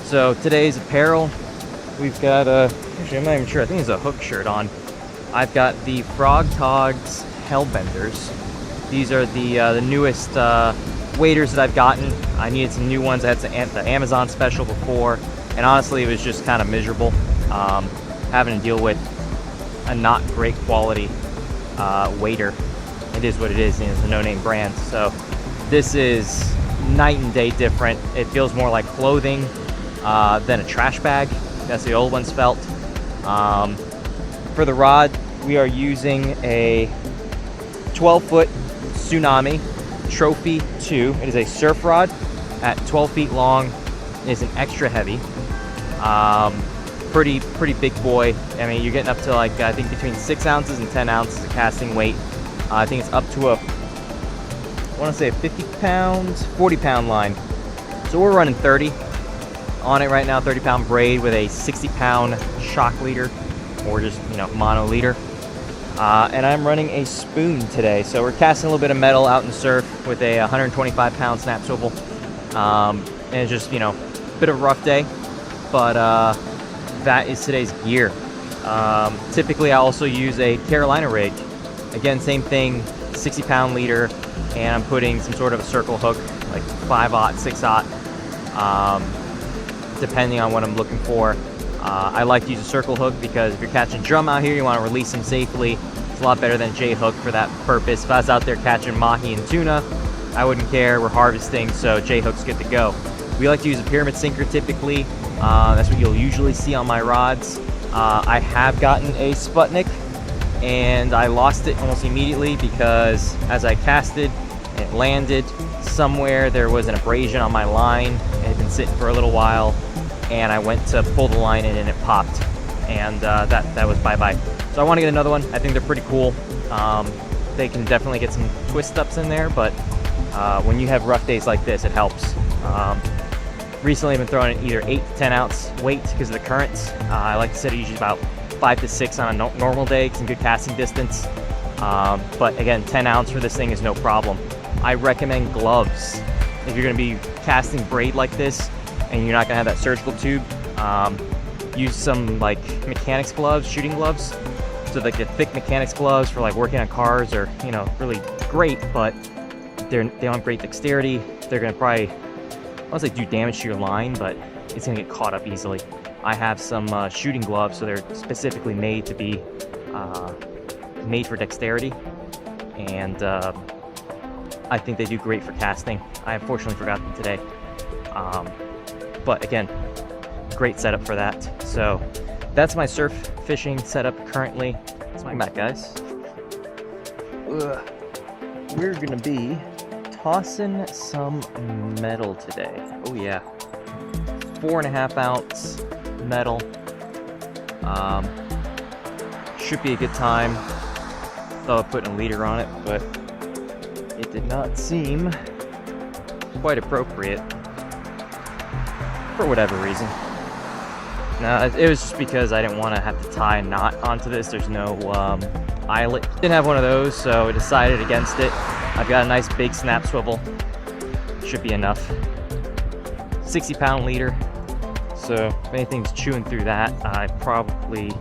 So today's apparel, we've got actually I'm not even sure, I think it's a hook shirt on. I've got the Frog Togs Hellbenders. These are the newest waders that I've gotten. I needed some new ones. I had the Amazon special before, and honestly it was just kind of miserable having to deal with a not great quality wader. It is what it is, and it's a no-name brand. So this is night and day different. It feels more like clothing than a trash bag. That's the old ones felt. For the rod, we are using a 12-foot Tsunami Trophy 2. It is a surf rod at 12 feet long. It is an extra heavy. Pretty big boy. I mean, you're getting up to like, I think between 6 ounces and 10 ounces of casting weight. I think it's up to I want to say a 50-pound, 40-pound line. So we're running 30 on it right now, 30-pound braid with a 60-pound shock leader, or just, mono leader. And I'm running a spoon today. So we're casting a little bit of metal out in the surf with a 125-pound snap swivel. And it's just, a bit of a rough day, but that is today's gear. Typically I also use a Carolina rig. Again, same thing, 60-pound leader, and I'm putting some sort of a circle hook, like 5/0, 6/0, depending on what I'm looking for. I like to use a circle hook because if you're catching drum out here, you want to release them safely. It's a lot better than a J hook for that purpose. If I was out there catching mahi and tuna, I wouldn't care. We're harvesting, so J hook's good to go. We like to use a pyramid sinker typically. That's what you'll usually see on my rods. I have gotten a Sputnik, and I lost it almost immediately because as I casted, it landed somewhere. There was an abrasion on my line. It had been sitting for a little while, and I went to pull the line in and it popped, and that was bye-bye. So I want to get another one. I think they're pretty cool. They can definitely get some twist ups in there, but when you have rough days like this, it helps. Recently I've been throwing either 8 to 10 ounce weight because of the currents. I like to set it usually about 5 to 6 on a normal day, some good casting distance. But again, 10 ounce for this thing is no problem. I recommend gloves. If you're going to be casting braid like this and you're not going to have that surgical tube, use some like mechanics gloves, shooting gloves. So like the thick mechanics gloves for like working on cars are, really great, but they don't have great dexterity. They're going to probably, I won't say do damage to your line, but it's going to get caught up easily. I have some shooting gloves, so they're specifically made to be made for dexterity, and I think they do great for casting. I unfortunately forgot them today, but again, great setup for that. So that's my surf fishing setup currently. Welcome back, guys. We're gonna be tossing some metal today. Oh yeah, 4.5 ounce metal. Should be a good time. Thought of putting a leader on it, but it did not seem quite appropriate for whatever reason. No, it was just because I didn't want to have to tie a knot onto this. There's no eyelet. Didn't have one of those, so I decided against it. I've got a nice big snap swivel. Should be enough. 60-pound leader. So if anything's chewing through that, I probably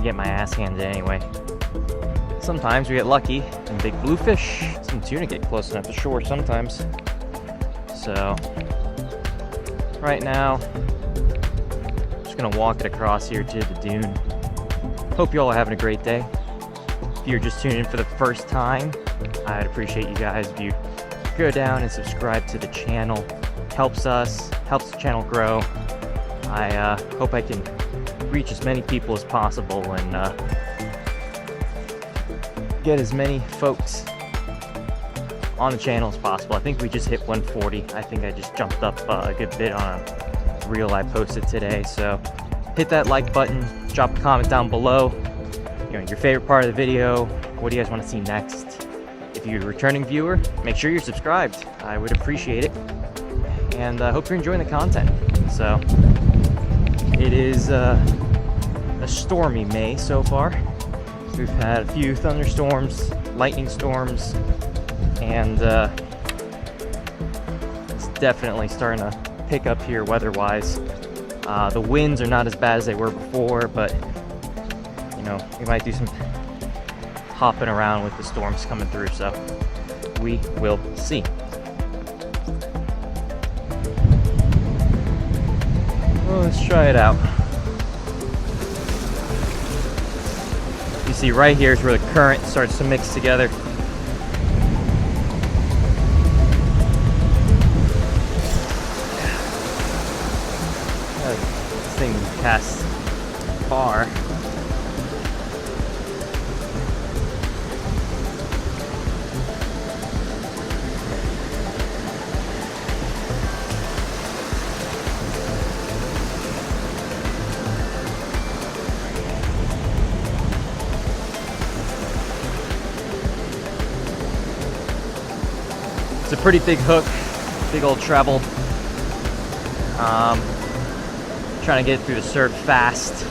get my ass handed anyway. Sometimes we get lucky and big bluefish. Some tuna get close enough to shore sometimes. So right now, just gonna walk it across here to the dune. Hope you all are having a great day. If you're just tuning in for the first time, I'd appreciate you guys if you go down and subscribe to the channel. Helps us, helps the channel grow. I hope I can reach as many people as possible and get as many folks on the channel as possible. I think we just hit 140. I think I just jumped up a good bit on a reel I posted today. So hit that like button, drop a comment down below. Your favorite part of the video. What do you guys want to see next? If you're a returning viewer, make sure you're subscribed. I would appreciate it. And I hope you're enjoying the content. So it is a stormy May so far. We've had a few thunderstorms, lightning storms, and it's definitely starting to pick up here weather-wise. The winds are not as bad as they were before, but you know, we might do some hopping around with the storms coming through, so we will see. Well, let's try it out. You see right here is where the current starts to mix together. This thing casts far. It's a pretty big hook, big old treble. Trying to get through the surf fast.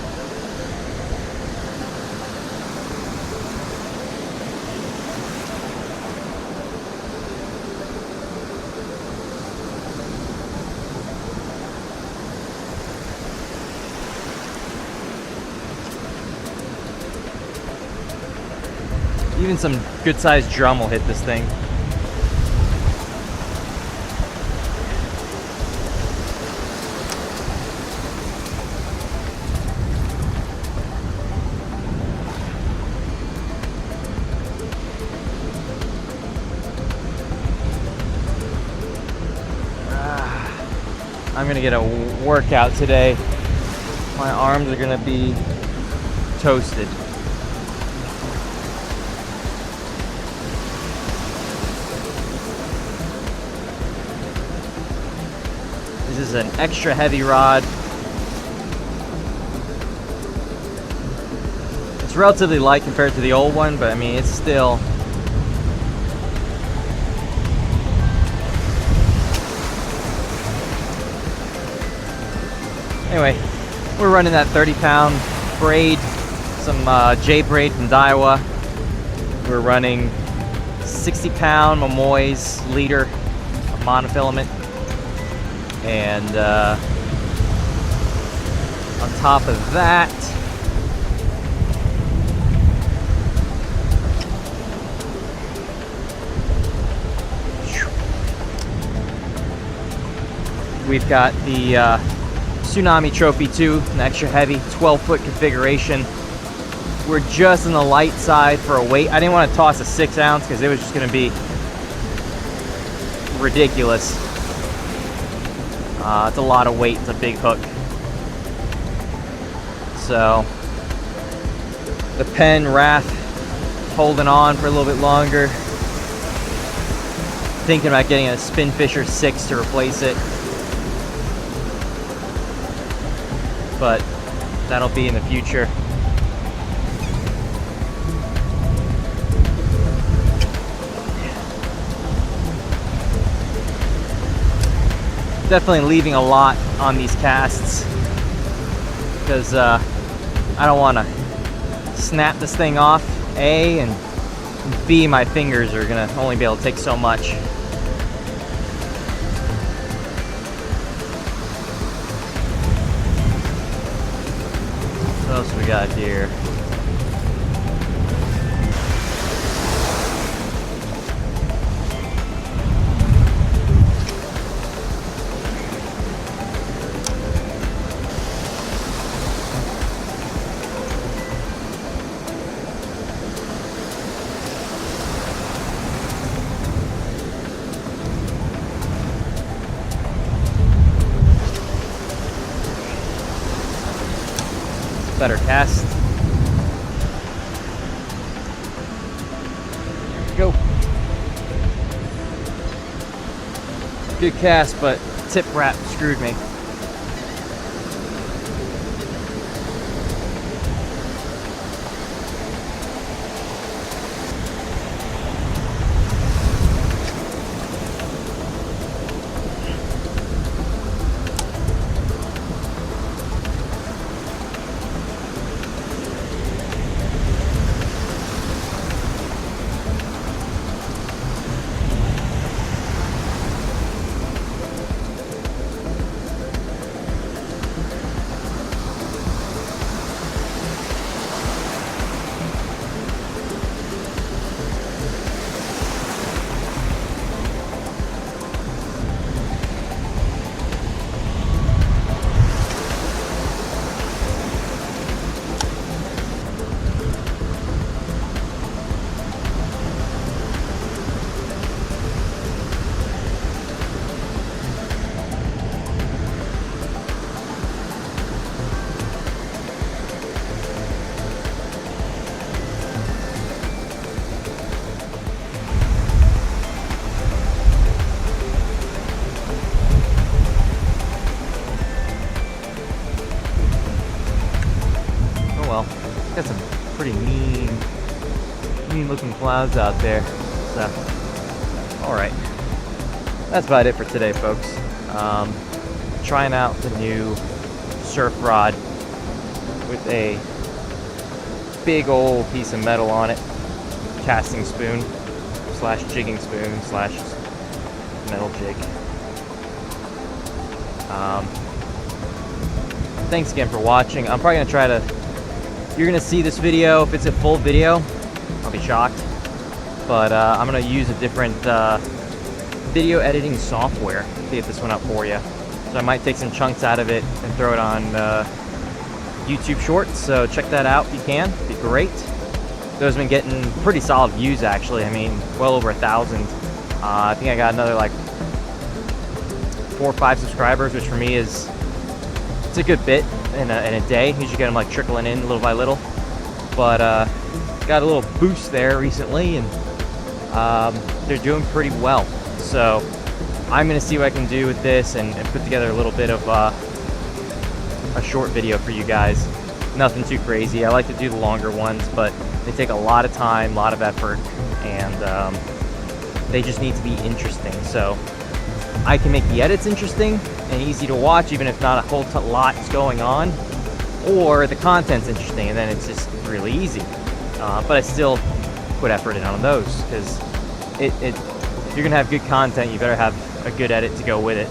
Even some good-sized drum will hit this thing. I'm gonna get a workout today. My arms are gonna be toasted. This is an extra heavy rod. It's relatively light compared to the old one, but I mean, it's still anyway, we're running that 30-pound braid, some J braid from Daiwa. We're running 60-pound Momoy's leader of monofilament, and on top of that, we've got the Tsunami Trophy 2, an extra heavy 12-foot configuration. We're just on the light side for a weight. I didn't want to toss a 6-ounce because it was just going to be ridiculous. It's a lot of weight. It's a big hook. So the Penn Wrath holding on for a little bit longer. Thinking about getting a Spinfisher 6 to replace it. But that'll be in the future. Definitely leaving a lot on these casts because I don't want to snap this thing off, A, and B, my fingers are gonna only be able to take so much. What else we got here? Better cast. There we go. Good cast, but tip wrap screwed me. clouds out there. So, all right, that's about it for today, folks. Trying out the new surf rod with a big old piece of metal on it, casting spoon slash jigging spoon slash metal jig. Thanks again for watching. I'm probably gonna try to, you're gonna see this video, if it's a full video, I'll be shocked, but I'm gonna use a different video editing software to get this one up for you. So I might take some chunks out of it and throw it on YouTube Shorts, so check that out if you can. It'd be great. Those have been getting pretty solid views, actually. I mean, well over 1,000. I think I got another like 4 or 5 subscribers, which for me is, it's a good bit in a day. You usually get them like trickling in little by little, but got a little boost there recently, and they're doing pretty well. So I'm gonna see what I can do with this and put together a little bit of a short video for you guys. Nothing too crazy. I like to do the longer ones, but they take a lot of time, a lot of effort, and they just need to be interesting. So I can make the edits interesting and easy to watch, even if not a whole lot is going on, or the content's interesting and then it's just really easy. But I still put effort in on those, because if you're gonna have good content, you better have a good edit to go with it.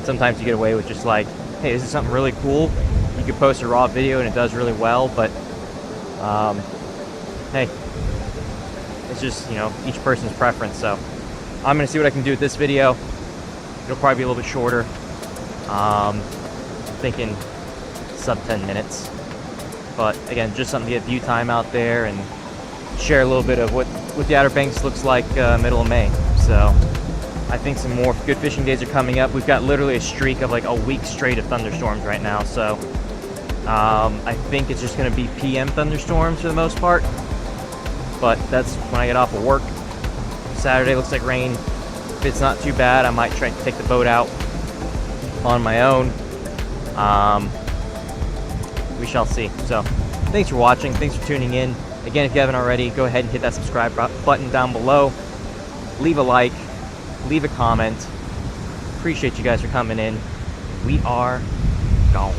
Sometimes you get away with just like, hey, this is something really cool. You could post a raw video and it does really well, but hey, it's just, you know, each person's preference. So I'm gonna see what I can do with this video. It'll probably be a little bit shorter. Thinking sub 10 minutes. But again, just something to get view time out there and share a little bit of what the Outer Banks looks like middle of May. So I think some more good fishing days are coming up. We've got literally a streak of like a week straight of thunderstorms right now. So I think it's just gonna be PM thunderstorms for the most part. But that's when I get off of work. Saturday looks like rain. If it's not too bad, I might try to take the boat out on my own. We shall see. So thanks for watching. Thanks for tuning in. Again, if you haven't already, go ahead and hit that subscribe button down below. Leave a like. Leave a comment. Appreciate you guys for coming in. We are gone.